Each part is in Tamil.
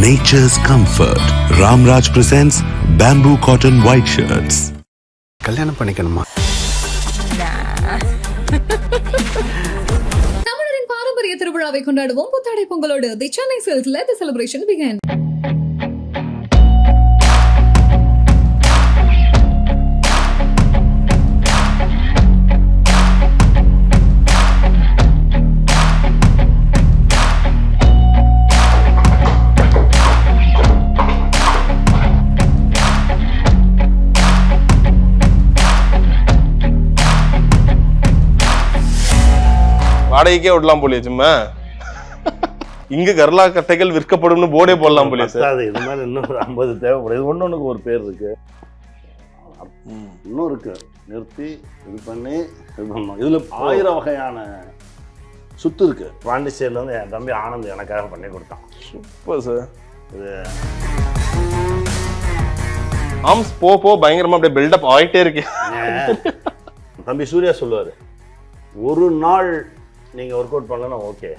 nature's comfort. Ramraj presents bamboo cotton white shirts. கல்யாணம் பண்ணிக்கணுமா? தமிழரின் பாரம்பரிய திருவிழாவை கொண்டாடுவோம் புத்தாடை பொங்கலோடு. The Chennai Silks let the celebration begin. வாடகைக்கே விடலாம் போலியே சும்மா. இங்க கர்லா கட்டைகள் விற்கப்படும்னு போர்டே போடலாம் போலியே சார். அது இது மாதிரி இன்னும் 50 தேவைப்படுது. ஒன்னொன்னுக்கு ஒரு பேர் இருக்கு, இன்னும் இருக்கு. நிறுத்தி இது பண்ணி இது பண்ணணும். இதுல 1000 வகையான சுத்து இருக்கு. பாண்டிச்சேரியில வந்து என் தம்பி ஆனந்த் எனக்காக பண்ணி கொடுத்தான். Super sir. இது ஆம்ஸ் போ பயங்கரமா அப்படியே பில்டப் ஆயிட்டே இருக்கு. தம்பி சூர்யா சொல்லுவாரு, ஒரு நாள் நீங்க ஒர்க் அவுட் பண்ணலன்னா ஓகே,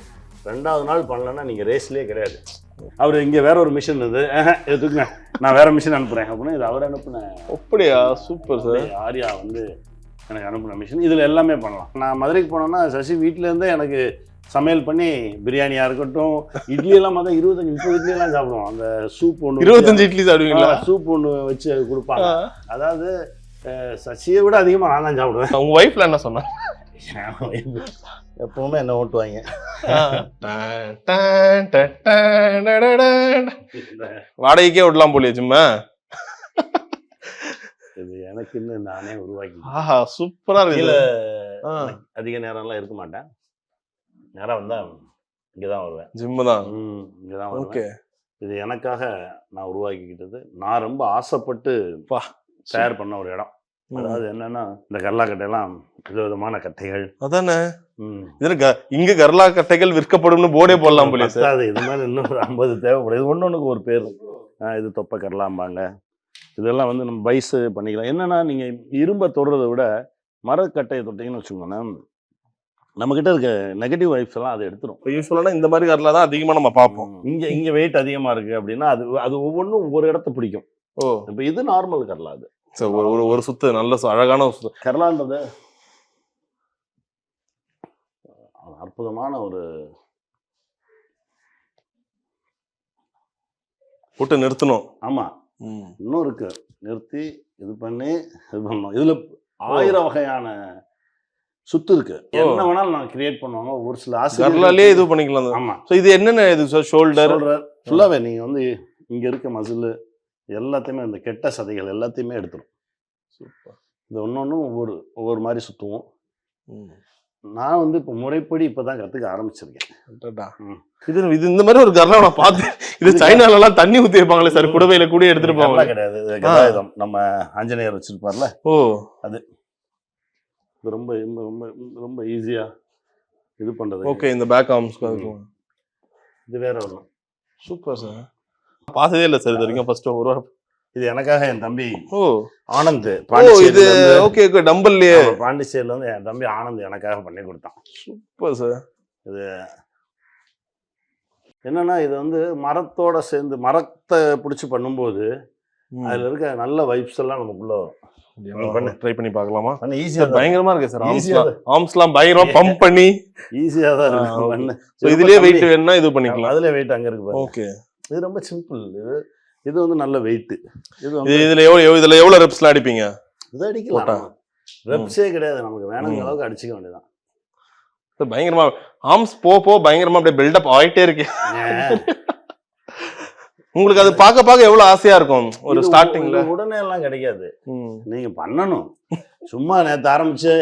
2வது நாள் பண்ணலன்னா நீங்க ரேஸ்லயே கிடையாது. அவர் இங்க வேற ஒரு மிஷின் இது எதுக்குங்க, நான் வேற மிஷின் அனுப்புறேன் அப்படின்னு இது அவர் அனுப்புனேன். அப்படியா? Super sir. ஆர்யா வந்து எனக்கு அனுப்புன மிஷின். இதுல எல்லாமே பண்ணலாம். நான் மதுரைக்கு போனேன்னா சசி வீட்டுல இருந்தே எனக்கு சமையல் பண்ணி பிரியாணியா இருக்கட்டும், இட்லி எல்லாம் பார்த்தா 25-30 இட்லி எல்லாம் சாப்பிடுவோம். அந்த சூப் ஒன்று 25 இட்லி சாப்பிடுவீங்களா? சூப் ஒன்று வச்சு கொடுப்பாங்க. அதாவது சசியை விட அதிகமாக நான் தான் சாப்பிடுவேன். உங்க ஒய்ஃப்ல என்ன சொன்னா? எப்பவுமே என்ன ஓட்டுவாங்க. வாடகைக்கே விடலாம் போலியே சும்மா. இது எனக்குன்னு நானே உருவாக்கி. ஆஹா சூப்பரா இருக்கு. அதிக நேரம்லாம் இருக்க மாட்டேன். நேரம் வந்தா இங்கதான் வருவேன். ஜிம்மு தான். இங்கதான் ஓகே. வருவேன். இது எனக்காக நான் உருவாக்கிக்கிட்டது. நான் ரொம்ப ஆசைப்பட்டு தயார் பண்ண ஒரு இடம். அதாவது என்னன்னா, இந்த கர்லா கட்டையெல்லாம் விதவிதமான கட்டைகள் அதானே. இங்க கர்லா கட்டைகள் விற்கப்படும்னு போர்டே போடலாம் போலியே சார். அது இது மாதிரி இன்னும் 50 தேவைப்படுது. ஒன்னொன்னுக்கு ஒரு பேர். இது தொப்பை கரலாம்பாங்க. இதெல்லாம் வந்து நம்ம வயசு பண்ணிக்கலாம். என்னன்னா, நீங்க இரும்பை தொடுறதை விட மரக்கட்டையை தொட்டீங்கன்னு வச்சுக்கோங்களேன், நம்ம கிட்ட இருக்க நெகட்டிவ் வைப்ஸ் எல்லாம் அதை எடுத்துரும். யூஸ்வலான இந்த மாதிரி கர்லா தான் அதிகமா நம்ம பார்ப்போம். இங்க வெயிட் அதிகமா இருக்கு அப்படின்னா அது ஒவ்வொன்றும் ஒவ்வொரு இடத்த பிடிக்கும். இப்ப இது நார்மல் கர்லா. அது ஒரு சுத்து நல்ல அழகான ஒரு சுத்து. கர்லான்றது அற்புதமான ஒரு போட்டு நிறுத்தணும். ஆமா, இன்னும் இருக்கு. நிறுத்தி இது பண்ணி இது பண்ணணும். இதுல 1000 வகையான சுத்து இருக்கு. என்ன வேணாலும் நான் கிரியேட் பண்ணுவாங்க. ஒரு சில கர்லாலே இது பண்ணிக்கலாம். ஆமா. சோ இது என்னென்ன இது ஷோல்டர் ஃபுல்லாவே நீங்க வந்து இங்க இருக்க மசில் எல்லாத்தையுமே, இந்த கெட்ட சதைகள் எல்லாத்தையுமே எடுத்துரும். இது ஒன்னொன்னும் ஒவ்வொரு மாதிரி சுத்துவோம். நான் வந்து இப்போ முறைப்படி இப்பதான் கத்துக்க ஆரம்பிச்சிருக்கேன். இது இந்த மாதிரி ஒரு கர்லா நான் பார்த்தேன். இது சைனால எல்லாம் தண்ணி ஊத்தி வைப்பாங்களே சார், குடவையில கூட எடுத்துட்டு போவாங்க. கிடையாது, கதாயுதம் நம்ம ஆஞ்சநேயர் வச்சிருப்பார்ல. அது ரொம்ப ரொம்ப ரொம்ப ஈஸியா இது பண்றது. ஓகே. இந்த பேக் ஆர்ம்ஸ் இது வேற ஒண்ணு. Super sir. பார்த்ததே இல்லை சார் இது வரைக்கும். ஃபர்ஸ்ட் ஒரு வாரம் இது எனக்காக என் தம்பி ஆனந்த் இது ஓகே ஓகே டம்பல்லையே பாண்டிச்சேரியில வந்து என் தம்பி ஆனந்த் எனக்காக பண்ணி கொடுத்தான். Super sir. இது என்னன்னா, இது வந்து மரத்தோட சேர்ந்து மரத்தை பிடிச்சி பண்ணும்போது அதுல இருக்க நல்ல வைப்ஸ் எல்லாம் நமக்குள்ள வரும். ட்ரை பண்ணி பார்க்கலாமா? ஈஸியா பயங்கரமா இருக்கு சார். ஆர்ம்ஸ்லாம் பயங்கரமா பம்ப் பண்ணி ஈஸியா தான் இருக்கு. இதுலயே வெயிட் வேணும்னா இது பண்ணிக்கலாம். அதுல வெயிட் அங்க இருக்கு. ஓகே. இது ரொம்ப சிம்பிள். இது வந்து நல்ல வெயிட். இதுல எவ்வளவு ரெப்ஸ்லாம் அடிப்பீங்க? இது அடிக்கலாம். ரெப்ஸே கிடையாது, நமக்கு வேணுங்கிற அளவுக்கு அடிச்சுக்க வேண்டியதான். பயங்கரமா ஆர்ம்ஸ் போ பயங்கரமா அப்படியே பில்டப் ஆயிட்டே இருக்கு. உங்களுக்கு அது பார்க்க எவ்வளவு ஆசையா இருக்கும். ஒரு ஸ்டார்டிங்ல உடனே எல்லாம் கிடைக்காது. நீங்க பண்ணணும். சும்மா நேத்து ஆரம்பிச்சு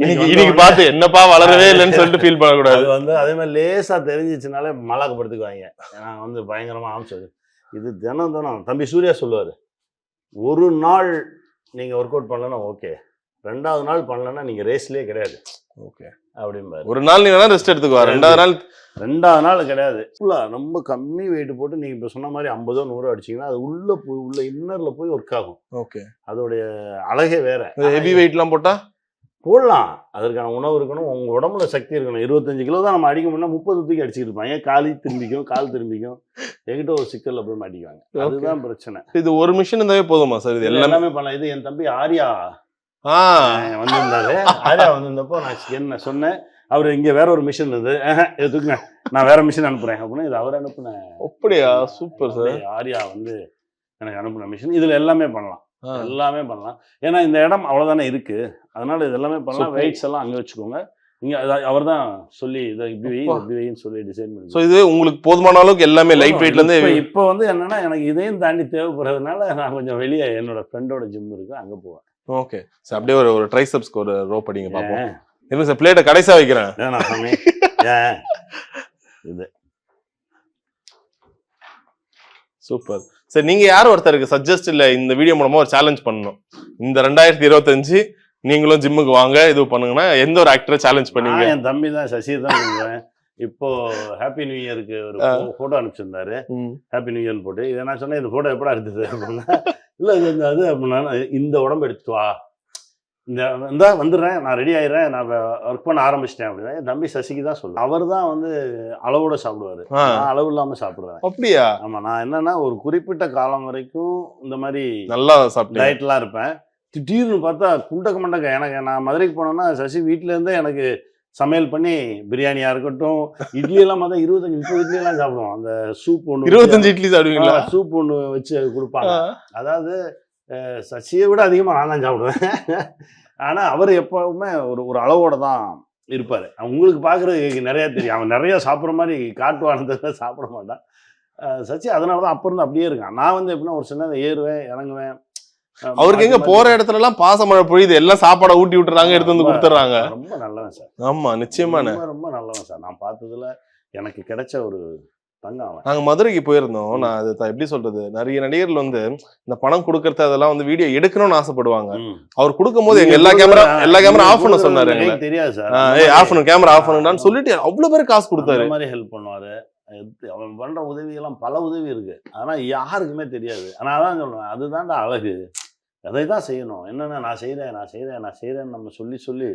இன்னைக்கு பார்த்து என்னப்பா வளரவே இல்லைன்னு சொல்லிட்டு ஃபீல் பண்ணக்கூடாது. அது வந்து அதே மாதிரி லேசா தெரிஞ்சிச்சுனாலே மலாக்கப்படுத்துக்குவாங்க. நான் வந்து பயங்கரமா ஆரம்பிச்சது. இது தினம் தம்பி சூர்யா சொல்லுவாரு, ஒரு நாள் நீங்க ஒர்க் அவுட் பண்ணலன்னா ஓகே, 2வது நாள் பண்ணலன்னா நீங்க ரேஸ்லயே கிடையாது. ஓகே அப்படிம்பாரு. ஒரு நாள் நீ வேணா ரெஸ்ட் எடுத்துக்குவா, 2வது நாள் கிடையாது. ரொம்ப கம்மி வெயிட் போட்டு நீங்க இப்ப சொன்ன மாதிரி 50 100 அடிச்சீங்கன்னா அது உள்ள இன்னர்ல போய் ஒர்க் ஆகும். ஓகே. அதோடைய அழகே வேற. ஹெவி வெயிட் எல்லாம் போட்டா போடலாம். அதற்கான உணவு இருக்கணும், உங்க உடம்புல சக்தி இருக்கணும். 25 கிலோ தான் நம்ம அடிக்க முடியும்னா 30 தூக்கி அடிச்சுட்டு இருப்பாங்க. கால் திரும்பிக்கும். என்கிட்ட ஒரு சிக்கல்ல போய் மாட்டிக்குவாங்க. அதுதான் பிரச்சனை. இது ஒரு மிஷின் இருந்தாவே போதுமா சார்? இது எல்லாமே பண்ணலாம். இது என் தம்பி ஆர்யா வந்திருந்தாரு. ஆர்யா வந்திருந்தப்போ நான் என்ன சொன்னேன், அவரு இங்க வேற ஒரு மிஷின் இருந்தது, எதுக்குங்க நான் வேற மிஷின் அனுப்புறேன் அப்படின்னு. இது அவர் அனுப்புன. அப்படியா? Super sir. ஆர்யா வந்து எனக்கு அனுப்புன மிஷின். இதுல எல்லாமே பண்ணலாம். ஏன்னா இந்த இடம் அவ்வளவுதானே இருக்கு. அதனால இது எல்லாமே பண்ணலாம். வெயிட்ஸ் எல்லாம் அங்க வச்சுக்கோங்க. நீங்க அவர் தான் சொல்லி இதை இப்படி வைன்னு சொல்லி டிசைன் பண்ணி. ஸோ இது உங்களுக்கு போதுமான அளவுக்கு எல்லாமே லைட் வெயிட்ல இருந்து. இப்போ வந்து என்னன்னா எனக்கு இதையும் தாண்டி தேவைப்படுறதுனால நான் கொஞ்சம் வெளியே என்னோட ஃப்ரெண்டோட ஜிம் இருக்கு அங்க போவேன். ஓகே சார், அப்படியே ஒரு ட்ரைசெப்ஸ்க்கு ஒரு ரோப் அடிங்க பாப்போம். இருங்க சார், பிளேட்டை கடைசியா வைக்கிறேன். இது சூப்பர் சார். நீங்க யார் ஒருத்தருக்கு சஜஸ்ட் இல்ல இந்த வீடியோ மூலமா ஒரு சேலஞ்ச் பண்ணணும், இந்த 2025 நீங்களும் ஜிம்முக்கு வாங்க இது பண்ணுங்கன்னா எந்த ஒரு ஆக்டரை சேலஞ்ச் பண்ணீங்க? என் தம்பி தான், சசி தான் பண்ணுவேன். இப்போ ஹாப்பி நியூ இயருக்கு ஒரு போட்டோ அனுப்பிச்சிருந்தாரு. ஹாப்பி நியூ இயர்னு போட்டு இதை நான் சொன்னேன், இந்த போட்டோ எப்படா எடுத்தது அப்படின்னா, இல்லை இது அது அப்படின்னா இந்த உடம்பு எடுத்துட்டு வா, இந்த வந்துடுறேன், நான் ரெடி ஆயிடுறேன், நான் ஒர்க் பண்ண ஆரம்பிச்சிட்டேன் அப்படின்னா. என் தம்பி சசிக்கு தான் சொல்லுவேன். அவர் தான் வந்து அளவோட சாப்பிடுவாரு, நான் அளவு இல்லாம சாப்பிடுவேன். அப்படியா? ஆமா, நான் என்னன்னா ஒரு குறிப்பிட்ட காலம் வரைக்கும் இந்த மாதிரி நல்லா சாப்பிட்டு டயட்லாம் இருப்பேன். திடீர்னு பார்த்தா குண்டக்க மண்டக்க. எனக்கு நான் மதுரைக்கு போனேன்னா சசி வீட்டுல இருந்தே எனக்கு சமையல் பண்ணி பிரியாணியா இருக்கட்டும், இட்லி எல்லாம் பார்த்தா 25-30 இட்லி எல்லாம் சாப்பிடுவோம். அந்த சூப் ஒன்று 25 இட்லி சாப்பிடுவீங்களா? சூப் ஒன்று வச்சு கொடுப்பாங்க. அதாவது சசியை விட அதிகமாக நான் தான் சாப்பிடுவேன். ஆனால் அவர் எப்பவுமே ஒரு அளவோட தான் இருப்பார். உங்களுக்கு பார்க்குறது நிறையா தெரியும், அவன் நிறையா சாப்பிட்ற மாதிரி காட்டுவானதை சாப்பிட மாட்டான் சச்சி. அதனால தான் அப்போ இருந்து அப்படியே இருக்கான். நான் வந்து எப்படின்னா ஒரு சின்ன ஏறுவேன் இறங்குவேன். அவருக்கு எங்க போற இடத்துல எல்லாம் பாசமழை பொழியுது, எல்லாம் சாப்பாடை ஊட்டி விட்டுறாங்க, எடுத்து வந்து கொடுத்துறாங்க. ரொம்ப நல்லவன் சார். ஆமா நிச்சயமான ரொம்ப நல்லவன் சார். நான் பார்த்ததுல எனக்கு கிடைச்ச ஒரு தங்கம். நாங்க மதுரைக்கு போயிருந்தோம். நான் அது எப்படி சொல்றது, நிறைய நடிகர்கள் வந்து இந்த பணம் கொடுக்கறது அதெல்லாம் வந்து வீடியோ எடுக்கணும்னு ஆசைப்படுவாங்க. அவர் கொடுக்கும் போது எங்க எல்லா கேமரா ஆஃப் பண்ண சொன்னாரு. தெரியாது சார், ஆஃப் பண்ணு கேமரா ஆஃப் பண்ணுன்னு சொல்லிட்டு அவ்வளவு பேர் காசு கொடுத்தாரு. மாதிரி ஹெல்ப் பண்ணுவாரு. அவன் பண்ற உதவி எல்லாம் பல உதவி இருக்கு, ஆனா யாருக்குமே தெரியாது. ஆனா அதான் சொல்லுவேன், அதுதான்டா அழகு, அதை தான் செய்யணும். என்னன்னா நான் செய்யறேன்னு நம்ம சொல்லி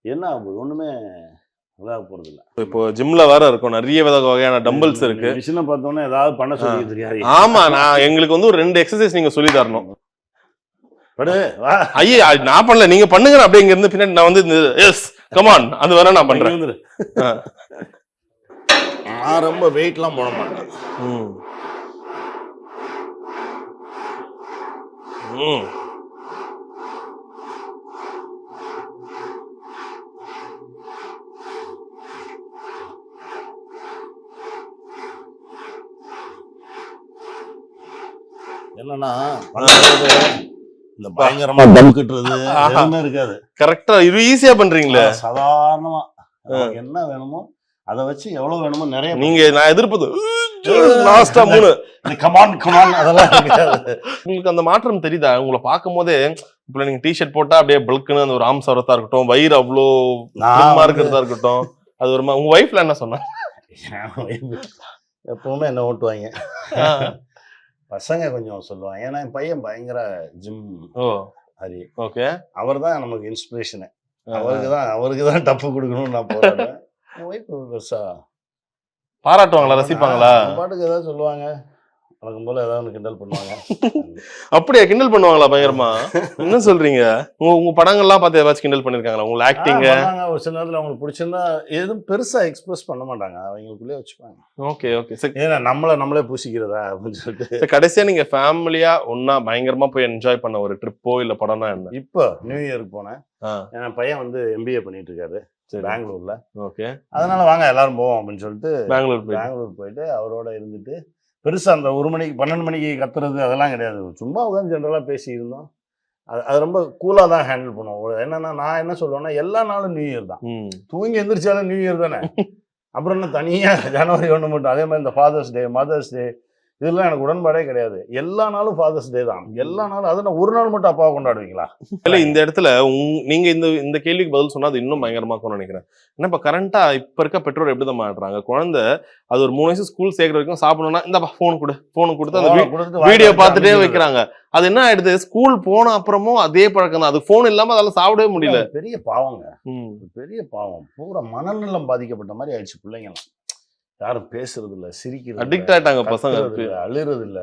என்ன ஆகுது, ஒண்ணுமே இதாக போறது இல்லை. இப்போ ஜிம்ல வேற இருக்கும், நிறைய வகையான டம்பிள்ஸ் இருக்கு. மிஷினை பார்த்தோன்னே ஏதாவது பண்ண சொல்லி தெரியாது. ஆமா, நான் எங்களுக்கு வந்து ஒரு 2 எக்ஸசைஸ் நீங்க சொல்லி தரணும். ஐயா நான் பண்ணல, நீங்க பண்ணுங்க. அப்படியே இங்க இருந்து பின்னாடி நான் வந்து எஸ் கமான் அது வேற நான் பண்றேன். நான் ரொம்ப வெயிட்லாம் போட மாட்டேன். என்னன்னா இந்த பயங்கரமா தம் கட்டுறது எதுவுமே இருக்காது. கரெக்டா இது ஈஸியா பண்றீங்களே. சாதாரணமா என்ன வேணுமோ அதை வச்சு எவ்வளவு வேணுமோ நிறைய. நீங்க நான் எதிர்ப்பது லாஸ்டா 3 கமான் அதெல்லாம் இருக்காது. உங்களுக்கு அந்த மாற்றம் தெரியுதா? உங்களை பார்க்கும் போதே இப்ப நீங்க டிஷர்ட் போட்டா அப்படியே பல்க்குன்னு அந்த ஒரு ஆம்ஸ் வரதா இருக்கட்டும், வயிறு அவ்வளோ இருக்கிறதா இருக்கட்டும், அது ஒரு உங்க வைஃப்ல என்ன சொன்னா? எப்பவுமே என்ன ஓட்டுவாங்க பசங்க கொஞ்சம் சொல்லுவாங்க. ஏன்னா என் பையன் பயங்கர ஜிம் ஹரி. ஓகே, அவர் தான் நமக்கு இன்ஸ்பிரேஷனு. அவருக்கு தான் டப்பு கொடுக்கணும்னு நான் போறேன். என் ஒய்ஃப் பெருசா பாராட்டுவாங்களா, ரசிப்பாங்களா? பாட்டுக்கு ஏதாவது சொல்லுவாங்க, வழக்கம் போல ஏதாவது கிண்டல் பண்ணுவாங்க. அப்படியே கிண்டல் பண்ணுவாங்களா? பயங்கரமா என்ன சொல்றீங்க? உங்க படங்கள்லாம் பார்த்து ஏதாச்சும் கிண்டல் பண்ணிருக்காங்களா? உங்க ஆக்டிங் ஒரு சில நேரத்துல அவங்களுக்கு பிடிச்சிருந்தா எதுவும் பெருசா எக்ஸ்பிரஸ் பண்ண மாட்டாங்க, அவங்களுக்குள்ளே வச்சுப்பாங்க. Okay okay. ஏன்னா நம்மளே பூசிக்கிறதா அப்படின்னு சொல்லிட்டு. கடைசியா நீங்க ஃபேமிலியா ஒன்னா பயங்கரமா போய் என்ஜாய் பண்ண ஒரு ட்ரிப்போ இல்ல படம்னா என்ன? இப்போ நியூ இயருக்கு போனேன். என் பையன் வந்து MBA பண்ணிட்டு இருக்காரு பெங்களூர்ல. ஓகே, அதனால வாங்க எல்லாரும் போவோம் அப்படின்னு சொல்லிட்டு பெங்களூர் போயிட்டு அவரோட இருந்துட்டு பெருசா அந்த 1 மணிக்கு 12 மணிக்கு கத்துறது அதெல்லாம் கிடையாது. சும்மா உட்காந்து ஜென்ரலா பேசி இருந்தோம். அது ரொம்ப கூலா தான் ஹேண்டில் பண்ணுவோம். என்னன்னா நான் என்ன சொல்லுவேன்னா, எல்லா நாளும் நியூ இயர் தான். தூங்கி எந்திரிச்சாலும் நியூ இயர் தானே. அப்புறம் என்ன தனியா ஜனவரி 1 மட்டும். அதே மாதிரி இந்த ஃபாதர்ஸ் டே, மதர்ஸ் டே, இதெல்லாம் எனக்கு உடன்பாடே கிடையாது. எல்லா நாளும் ஃபாதர்ஸ் டே தான், எல்லா நாளும். அதை நான் ஒரு நாள் மட்டும் அப்பாவை கொண்டாடுவீங்களா? இல்ல இந்த இடத்துல நீங்க இந்த கேள்விக்கு பதில் சொன்னா அது இன்னும் பயங்கரமா இருக்கும்னு நினைக்கிறேன். ஏன்னா இப்ப கரண்டா இப்ப இருக்க பெற்றோர் எப்படிதான் மாட்டுறாங்க, குழந்தை அது ஒரு 3 வயசு ஸ்கூல் சேர்க்கிற வரைக்கும் சாப்பிடணும்னா இந்த போன் கொடுத்து அந்த வீடியோ பார்த்துட்டே வைக்கிறாங்க. அது என்ன ஆயிடுது, ஸ்கூல் போன அப்புறமும் அதே பழக்கம் தான். அது போன் இல்லாம அதால சாப்பிடவே முடியல. பெரிய பாவங்க, பெரிய பாவம். பூரா மனநலம் பாதிக்கப்பட்ட மாதிரி ஆயிடுச்சு பிள்ளைங்கலாம். யாரும் பேசுறது இல்ல, சிரிக்கிறது, அடிக்ட் ஆயிட்டாங்க பசங்க, அழுறது இல்ல,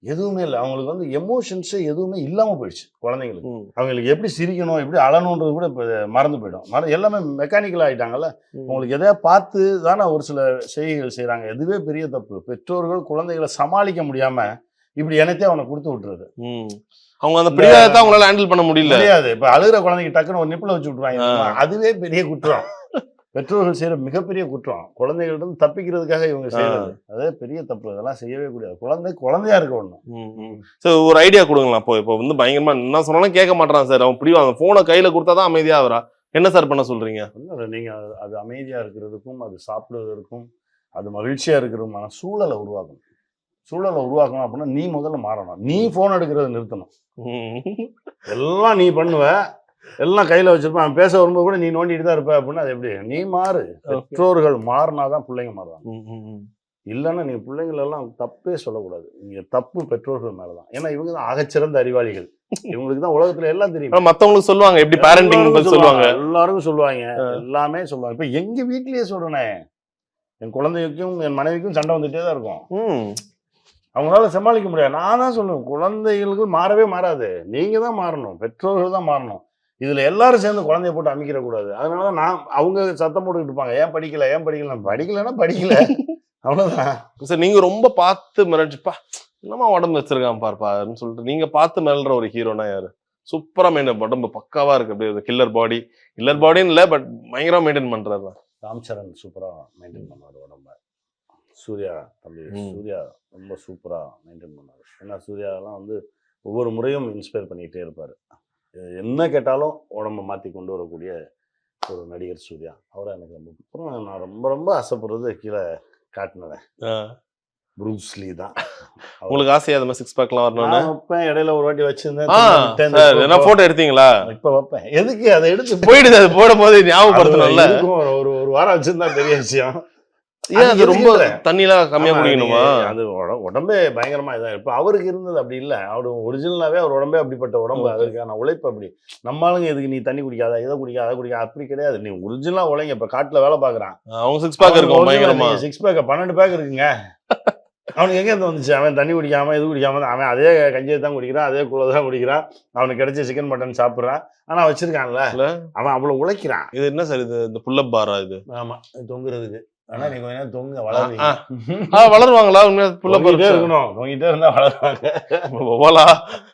எதுவுமே இல்லை. அவங்களுக்கு வந்து எமோஷன்ஸே எதுவுமே இல்லாம போயிடுச்சு குழந்தைங்களுக்கு. அவங்களுக்கு எப்படி சிரிக்கணும், எப்படி அழணுன்றது கூட இப்போ மறந்து போயிடும். எல்லாமே மெக்கானிக்கல் ஆயிட்டாங்கல்ல. உங்களுக்கு எதையா பார்த்து தானே ஒரு சில செய்கைகள் செய்யறாங்க. எதுவே பெரிய தப்பு. பெற்றோர்கள் குழந்தைகளை சமாளிக்க முடியாம இப்படி எனத்தே அவனை கொடுத்து விட்டுறது. அவங்க அந்த பிடிவாதத்தை அவங்களால ஹேண்டில் பண்ண முடியாது. இப்ப அழுகிற குழந்தைக்கு டக்குன்னு ஒரு நிப்பிள வச்சு விட்டுருவாங்க. அதுவே பெரிய குற்றம். பெற்றோர்கள் செய்யற மிகப்பெரிய குற்றம். குழந்தைகள்ட்ட தப்பிக்கிறதுக்காக இவங்க செய்யறது அதே பெரிய தப்பு. அதெல்லாம் செய்யவே கூடாது. குழந்தையா இருக்க ஒண்ணும். ஒரு ஐடியா கொடுங்களா? இப்போ வந்து பயங்கரமா என்ன சொன்னாலும் கேட்க மாட்டான் சார். அவன் பிடிவாங்க, போனை கையில கொடுத்தாதான் அமைதியா ஆகுறா. என்ன சார் பண்ண சொல்றீங்க? நீங்க அது அமைதியா இருக்கிறதுக்கும், அது சாப்பிடுவதற்கும், அது மகிழ்ச்சியா இருக்கிறதுமான சூழலை உருவாக்கணும். சூழலை உருவாக்கணும் அப்படின்னா நீ முதல்ல மாறணும். நீ போன் எடுக்கிறத நிறுத்தணும். எல்லாம் நீ பண்ணுவ, எல்லாம் கையில வச்சிருப்பான். அவன் பேச வரும்போது கூட நீ நோண்டிட்டு தான் இருப்ப அப்படின்னா அது எப்படி? நீ மாறு. பெற்றோர்கள் மாறினாதான் பிள்ளைங்க மாறுவாங்க. இல்லைன்னா நீங்க பிள்ளைங்கள எல்லாம் தப்பே சொல்லக்கூடாது. நீங்க தப்பு பெற்றோர்கள் மேலதான். ஏன்னா இவங்க தான் ஆகச்சிறந்த அறிவாளிகள். இவங்களுக்கு தான் உலகத்துல எல்லாம் தெரியும். மத்தவங்களுக்கு சொல்லுவாங்க எப்படி பேரண்டிங் சொல்லுவாங்க, எல்லாருக்கும் சொல்லுவாங்க, எல்லாமே சொல்லுவாங்க. இப்ப எங்க வீட்லயே சொல்றேனே, என் குழந்தைக்கும் என் மனைவிக்கும் சண்டை வந்துட்டே தான் இருக்கும். அவங்களால சமாளிக்க முடியாது. நான் தான் சொல்லுவேன், குழந்தைகளுக்கு மாறவே மாறாது. நீங்க தான் மாறணும், பெற்றோர்கள் தான் மாறணும். இதுல எல்லாரும் சேர்ந்து குழந்தைய போட்டு அமைக்கிற கூடாது. அதனாலதான் நான் அவங்க சத்தம் போட்டுக்கிட்டு இருப்பாங்க, ஏன் படிக்கல ஏன் படிக்கல. படிக்கலன்னா படிக்கல, அவ்வளவுதான். சார் நீங்க ரொம்ப பார்த்து மிரட்சிப்பா என்னமா உடம்பு வச்சிருக்கான் பார்ப்பாருன்னு சொல்லிட்டு நீங்க பார்த்து மிரள்ற ஒரு ஹீரோனா யாரு? சூப்பரா மெயின்டைன், உடம்பு பக்காவா இருக்கு, அப்படியே கில்லர் பாடின்னு இல்ல, பட் பயங்கரமா மெயின்டைன் பண்றாரு. ராம் சரண் சூப்பரா மெயின்டைன் பண்ணாரு உடம்ப. சூர்யா தம்பி சூர்யா ரொம்ப சூப்பரா மெயின்டைன் பண்ணாரு. ஏன்னா சூர்யாலாம் வந்து ஒவ்வொரு முறையும் இன்ஸ்பயர் பண்ணிக்கிட்டே இருப்பாரு. என்ன கேட்டாலும் உடம்ப மாற்றி கொண்டு வரக்கூடிய ஒரு நடிகர் சூர்யா. அவரை எனக்கு ரொம்ப. அப்புறம் நான் ரொம்ப ரொம்ப ஆசைப்படுறது கீழே காட்டினேன், ப்ரூஸ்லி தான். உங்களுக்கு ஆசையா அந்த மாதிரி 6 பேக்லாம் வரணும்னு வைப்பேன். இடையில ஒரு வாட்டி வச்சிருந்தேன். போட்டோ எடுத்தீங்களா? இப்ப வைப்பேன். எதுக்கு அதை எடுத்து போயிடுது, அது போடும் போது ஞாபகப்படுத்தணும்ல. ஒரு வாரம் வச்சிருந்தா பெரிய விஷயம். ஏன் அது ரொம்ப தண்ணிலாம் கம்மியா குடிக்கணுமா? அது உடம்பே பயங்கரமா இதான். இப்ப அவருக்கு இருந்தது அப்படி இல்லை. அவரு ஒரிஜினலாவே அவர் உடம்பே அப்படிப்பட்ட உடம்பு. அதற்கான உழைப்பு அப்படி. நம்மளுங்க எதுக்கு நீ தண்ணி குடிக்காத, இதை குடிக்காத, அதை குடிக்காத, அப்படி கிடையாது. நீ ஒரிஜினலா உழைங்க. இப்ப காட்டுல வேலை பாக்குறான், அவங்க 6 பேக் இருக்கும் பயங்கரமா. 6 பேக் 12 பேக் இருக்குங்க. அவனுக்கு எங்க இருந்து வந்துச்சு? அவன் தண்ணி குடிக்காம இது குடிக்காம அவன் அதே கஞ்சியை தான் குடிக்கிறான், அதே குள்ள தான் குடிக்கிறான். அவனுக்கு கிடைச்ச சிக்கன் மட்டன் சாப்பிடுறான். ஆனா வச்சிருக்கான்ல, அவன் அவ்வளவு உழைக்கிறான். இது என்ன சார் இது? இந்த புல்லப் பாரா இது? ஆமா, தொங்குறதுக்கு. ஆனா நீங்க கொஞ்ச நேரம் தொங்க வளருவீங்க. வளருவாங்களா? புல்லப் இருக்கணும், தொங்கிட்டே இருந்தா வளருவாங்க.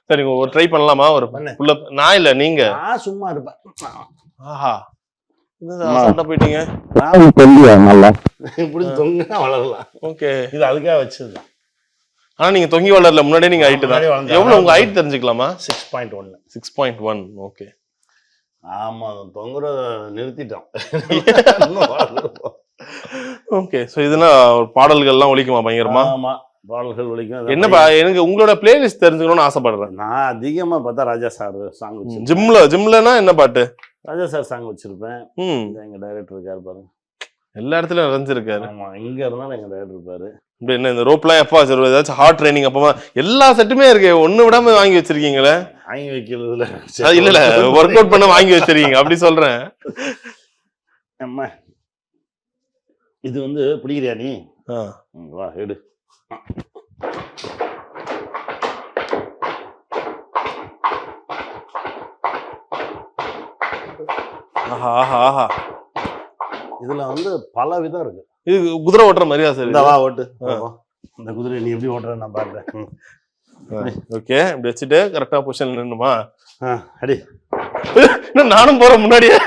சரி, ஒரு ட்ரை பண்ணலாமா? ஒரு புல்லப். நான் இல்ல, நீங்க. நான் சும்மா இருப்பேன். ஆஹா, சண்டை போயிட்டீங்க. நல்லா இப்படி தொங்கினா வளரலாம். ஓகே, இது அதுக்காக வச்சதுதான். ஆனா நீங்க தொங்கி வளரல, முன்னாடியே நீங்க ஹைட் தான். எவ்வளவு உங்க ஹைட் தெரிஞ்சுக்கலாமா? 6.1. 6.1. ஓகே. ஆமா, தொங்குற நிறுத்திட்டோம். ஓகே, சோ இதுனா பாடல்கள்லாம் ஒலிக்குமா பயங்கரமா? ஆமா, பாடல்கள் ஒலிக்கும். என்னப்பா, எனக்கு உங்களோட பிளேலிஸ்ட் தெரிஞ்சுக்கணும்னு ஆசைப்படுறேன். நான் அதிகமா பார்த்தா ராஜா சார் சாங் வச்சிருப்பேன். ஜிம்லனா என்ன பாட்டு? ராஜா சார் சாங் வச்சிருப்பேன். எங்க டைரக்டர் இருக்காரு பாருங்க, எல்லா இடத்துலயும் நிறைஞ்சிருக்காரு. ஆமா, எங்க இருந்தாலும் எங்க டைரக்டர் இருப்பாரு. இப்படி என்ன இந்த ரோப்லாம் எப்பா வச்சிருக்கோம்? ஏதாச்சும் ஹார்ட் ட்ரைனிங் அப்பமா எல்லா செட்டுமே இருக்கு, ஒண்ணு விடாம வாங்கி வச்சிருக்கீங்களே. வாங்கி வைக்கிறதுல இல்ல ஒர்க் அவுட் பண்ண வாங்கி வச்சிருக்கீங்க அப்படி சொல்றேன். அம்மா, இது வந்து பிடிக்கிறியா நீ? வா எடு. ஆஹா ஆஹா ஆஹா, இதுல வந்து பல விதம் இருக்கு. இது குதிரை ஓட்டுற மாதிரியா சார்? இந்த வா ஓட்டு. இந்த குதிரை நீ எப்படி ஓட்டுற நான் பாக்குறேன். ஓகே, இப்படி வச்சுட்டு கரெக்டா பொசிஷன்ல நின்னுமா? அடி, நானும் போறேன் முன்னாடியே.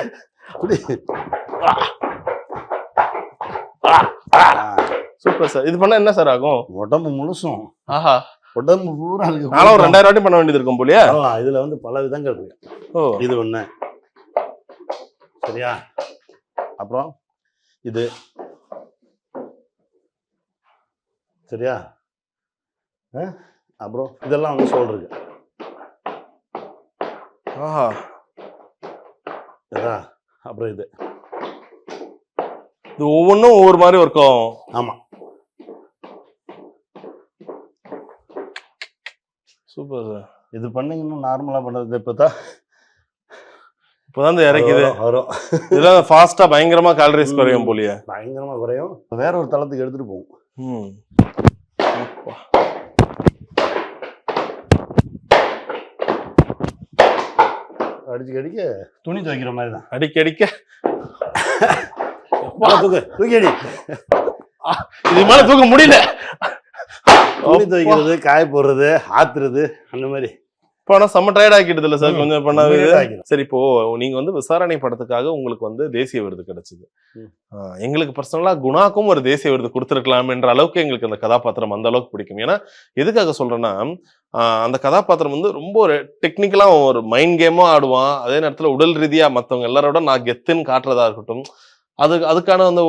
Super sir. இது பண்ணா என்ன சார் ஆகும்? உடம்பு முழுசும். ஆஹா, உடம்பு பூரா இருக்கு. நானும் ஒரு 2000 வாட்டி பண்ண வேண்டியது இருக்கும் போலியா? இதுல வந்து பல விதங்கள் இருக்கு. இது ஒண்ணு சரியா? அப்புறம் இது சரியா? அப்புறம் இதெல்லாம் வந்து ஷோல்டர் இருக்கு. ஆஹா, இதா அப்புறம் இது இது ஒவ்வொன்றும் ஒவ்வொரு மாதிரி ஒர்க் ஆகும். ஆமாம். Super sir. இது பண்ணீங்கன்னா நார்மலாக பண்ணுறது இப்போதான் இப்போதான் இறக்குது வரும். இதெல்லாம் ஃபாஸ்டா பயங்கரமா கேலரிஸ் குறையும் போலியே. பயங்கரமாக குறையும். வேற ஒரு தளத்துக்கு எடுத்துகிட்டு போகும். ம். அப்பா. அடிச்சு அடிக்க துணி துவைக்கிற மாதிரி தான். அடிக்க தூக்கி அடி. இது மேல தூக்க முடியல. துணி துவைக்கிறது, காய போடுறது, ஆத்துறது, அந்த மாதிரி. இப்போ ஆனால் செம்ம டயர்ட் ஆக்கிடுது இல்லை சார் கொஞ்சம் பண்ணாவே. ஆக்கிடும். சரி, இப்போ நீங்க வந்து விசாரணை படத்துக்காக உங்களுக்கு வந்து தேசிய விருது கிடைச்சது. எங்களுக்கு பர்சனலா குணாக்கும் ஒரு தேசிய விருது கொடுத்துருக்கலாம் என்ற அளவுக்கு எங்களுக்கு அந்த கதாபாத்திரம் அந்த அளவுக்கு பிடிக்கும். ஏன்னா எதுக்காக சொல்றேன்னா, அந்த கதாபாத்திரம் வந்து ரொம்ப ஒரு டெக்னிக்கலா ஒரு மைண்ட் கேமா ஆடுவான், அதே நேரத்துல உடல் ரீதியா மற்றவங்க எல்லாரோட நான் கெத்துன்னு காட்டுறதா இருக்கட்டும், அதுக்கான அந்த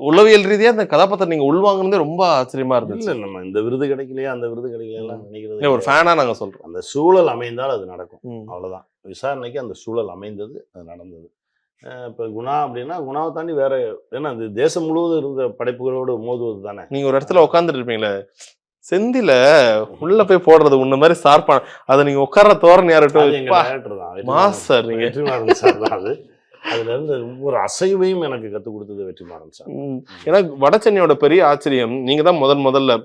உளவியல் ரீதியா அந்த கதாபாத்திரம் நீங்க உள்வாங்குனதே ரொம்ப ஆச்சரியமா இருந்துச்சு. இல்ல, நம்ம இந்த விருது கிடைக்கலையா அந்த விருது கிடைக்கலையா நினைக்கிறது ஒரு ஃபேனா நாங்க சொல்றோம். அந்த சூழல் அமைந்தால் அது நடக்கும், அவ்வளவுதான். விசாரணைக்கு அந்த சூழல் அமைந்தது, அது நடந்தது. இப்போ குணா அப்படின்னா குணாவை தாண்டி வேற, ஏன்னா அது தேசம் முழுவதும் இருந்த படைப்புகளோடு மோதுவது தானே. நீங்க ஒரு இடத்துல உட்காந்துட்டு இருப்பீங்களே, செந்தில உள்ள போய் போடுறது உன்ன மாதிரி சார்பா, அதை நீங்க உட்கார்ற தோரணை யார்கிட்ட மாஸ்டர் நீங்க வெற்றிமாறன் சார் தான். அதுல இருந்து ஒவ்வொரு அசைவையும் எனக்கு கற்றுக் கொடுத்தது வெற்றிமாறன் சார். ஏன்னா வடசென்னையோட பெரிய ஆச்சரியம், நீங்க தான் முதல்ல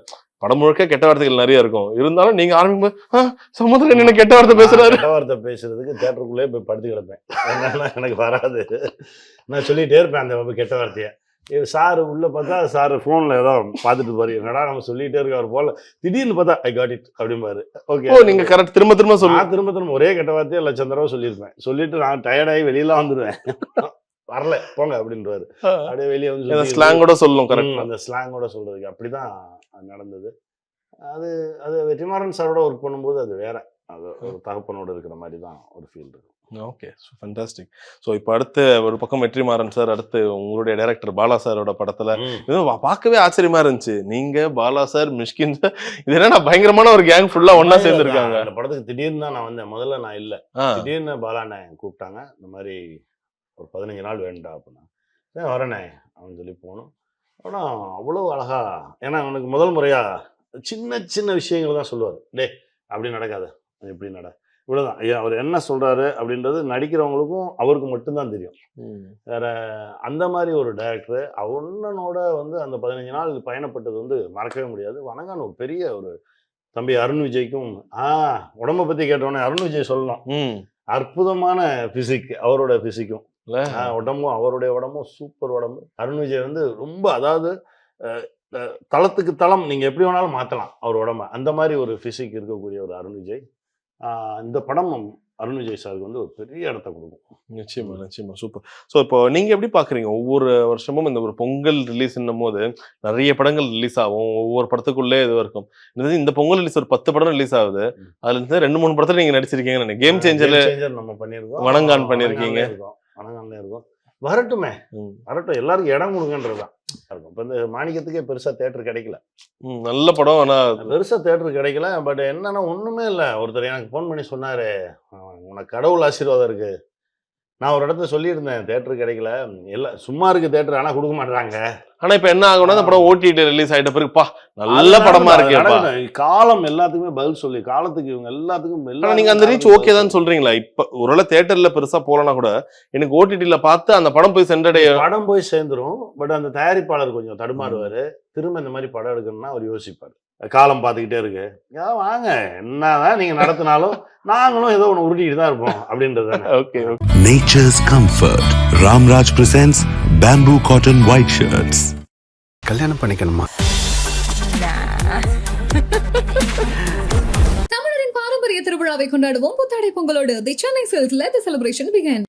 படம் முழுக்க கெட்ட வார்த்தைகள் நிறைய இருக்கும், இருந்தாலும் நீங்க ஆரம்பிக்கும் சமுத்திரம் என்ன கெட்ட வார்த்தை பேசுறாரு. கெட்ட வார்த்தை பேசுறதுக்கு தியேட்டருக்குள்ளே போய் படுத்து கிடப்பேன். எனக்கு வராது, நான் சொல்லிட்டே இருப்பேன் அந்த கெட்ட வார்த்தையை. சார் உள்ள பார்த்தா சார் ஃபோன்ல ஏதோ பார்த்துட்டு பாரு, என்னடா நம்ம சொல்லிட்டே இருக்க அவர் போல, திடீர்னு பார்த்தா ஐ காட் இட் அப்படிம்பாரு. ஓகே, நீங்க கரெக்ட் திரும்ப சொல்லு. நான் திரும்ப ஒரே கெட்ட வார்த்தையை லட்சம் தடவை சொல்லியிருப்பேன். சொல்லிட்டு நான் டயர்டாகி வெளியில வந்துடுவேன். வரல போங்க அப்படின்றாரு. அப்படியே வெளியே வந்து ஸ்லாங்கோட சொல்லணும். கரெக்ட், அந்த ஸ்லாங்கோட சொல்றதுக்கு அப்படிதான் நடந்தது. அது வெற்றிமாறன் சாரோட ஒர்க் பண்ணும்போது அது வேற, அது ஒரு தகப்பனோட இருக்கிற மாதிரி தான் ஒரு ஃபீல் இருக்கு. Okay, fantastic. ஸோ இப்போ அடுத்து ஒரு பக்கம் வெற்றிமாறன் சார், அடுத்து உங்களுடைய டைரக்டர் பாலா சாரோட படத்துல பார்க்கவே ஆச்சரியமா இருந்துச்சு. நீங்க பாலா சார், மிஷ்கின் சார், இது என்ன பயங்கரமான ஒரு கேங் ஃபுல்லா ஒன்னா சேர்ந்துருக்காங்க. அந்த படத்துக்கு திடீர்னு தான் நான் வந்தேன். முதல்ல நான் இல்லை, திடீர்னு பாலாண்ணே கூப்பிட்டாங்க. இந்த மாதிரி ஒரு 15 நாள் வேண்டா அப்படின்னா வரேண்ணே அப்படின்னு சொல்லி போனோம். ஆனால் அவ்வளோ அழகா, ஏன்னா அவனுக்கு முதல் முறையா சின்ன சின்ன விஷயங்கள் தான் சொல்லுவார். டே அப்படி நடக்காது, எப்படி நட, இவ்வளோதான். ஐயா அவர் என்ன சொல்றாரு அப்படின்றது நடிக்கிறவங்களுக்கும் அவருக்கு மட்டும்தான் தெரியும். வேற அந்த மாதிரி ஒரு டைரக்டர் அவனோட வந்து அந்த 15 நாள் பயணப்பட்டது வந்து மறக்கவே முடியாது. வணங்கான ஒரு பெரிய ஒரு தம்பி அருண் விஜய்க்கும் உடம்பை பத்தி கேட்டோன்னே அருண் விஜய் சொல்லலாம். அற்புதமான பிசிக், அவரோட பிசிக்கும் உடம்பும், அவருடைய உடம்பும் சூப்பர் உடம்பு. அருண் விஜய் வந்து ரொம்ப, அதாவது தளத்துக்கு தளம் நீங்க எப்படி வேணாலும் மாற்றலாம் அவர் உடம்ப, அந்த மாதிரி ஒரு பிசிக் இருக்கக்கூடிய ஒரு அருண் விஜய். இந்த படம் அருண் விஜய் சாருக்கு வந்து ஒரு பெரிய இடத்த கொடுக்கும். நிச்சயமா சூப்பர். ஸோ இப்போ நீங்க எப்படி பாக்குறீங்க, ஒவ்வொரு வருஷமும் இந்த ஒரு பொங்கல் ரிலீஸ்ன்னும் போது நிறைய படங்கள் ரிலீஸ் ஆகும், ஒவ்வொரு படத்துக்குள்ளே இது இருக்கும். இந்த பொங்கல் ரிலீஸ் ஒரு 10 படம் ரிலீஸ் ஆகுது, அதுல இருந்து 2-3 படத்துல நீங்க நடிச்சிருக்கீங்க. கேம் சேஞ்சர் நம்ம பண்ணிருக்கோம், வணங்கான் பண்ணிருக்கீங்க, வணங்கான்ல இருக்கும். வரட்டும், எல்லாருக்கும் இடம் கொடுங்கன்றதுதான் இருக்கும். இப்போ இந்த மாணிக்கத்துக்கே பெருசா தியேட்டர் கிடைக்கல, நல்ல படம், ஆனா பெருசா தியேட்டர் கிடைக்கல. பட் என்னன்னா ஒண்ணுமே இல்லை. ஒருத்தர் எனக்கு ஃபோன் பண்ணி சொன்னாரு, உனக்கு கடவுள் ஆசீர்வாதம் இருக்கு. நான் ஒரு இடத்துல சொல்லியிருந்தேன், தியேட்டர் கிடைக்கல, எல்லாம் சும்மா இருக்கு தியேட்டர், ஆனா கொடுக்க மாட்டாங்க. ஆனா இப்ப என்ன ஆகும்னா, அந்த படம் ஓடிடி ரிலீஸ் ஆயிட்ட பிறகுப்பா நல்ல படமா இருக்கு. காலம் எல்லாத்துக்குமே பதில் சொல்லி, காலத்துக்கு இவங்க எல்லாத்துக்கும் நீங்க அந்த ரீச் ஓகே தான் சொல்றீங்களா? இப்ப ஒருவேளை தியேட்டர்ல பெருசா போலனா கூட எனக்கு ஓடிடில பார்த்து அந்த படம் போய் சென்றடைய, படம் போய் சேர்ந்துரும். பட் அந்த தயாரிப்பாளர் கொஞ்சம் தடுமாறுவாரு. திரும்ப இந்த மாதிரி படம் எடுக்கணும்னா அவர் யோசிப்பாரு. காலம் பார்த்துக்கிட்டே இருக்கு, வாங்க என்னதான் நீங்க நடத்தினாலும் நாங்களும் ஏதோ ஒன்று உருட்டிட்டு தான் இருப்போம் அப்படின்றது. Okay. Nature's comfort. Ramraj presents bamboo cotton white shirts. கல்யாணம் பண்ணிக்கணுமா? தமிழரின் பாரம்பரிய திருவிழாவை கொண்டாடுவோம் புத்தாடை பொங்கலோடு. The Chennai Silks let the celebration begin.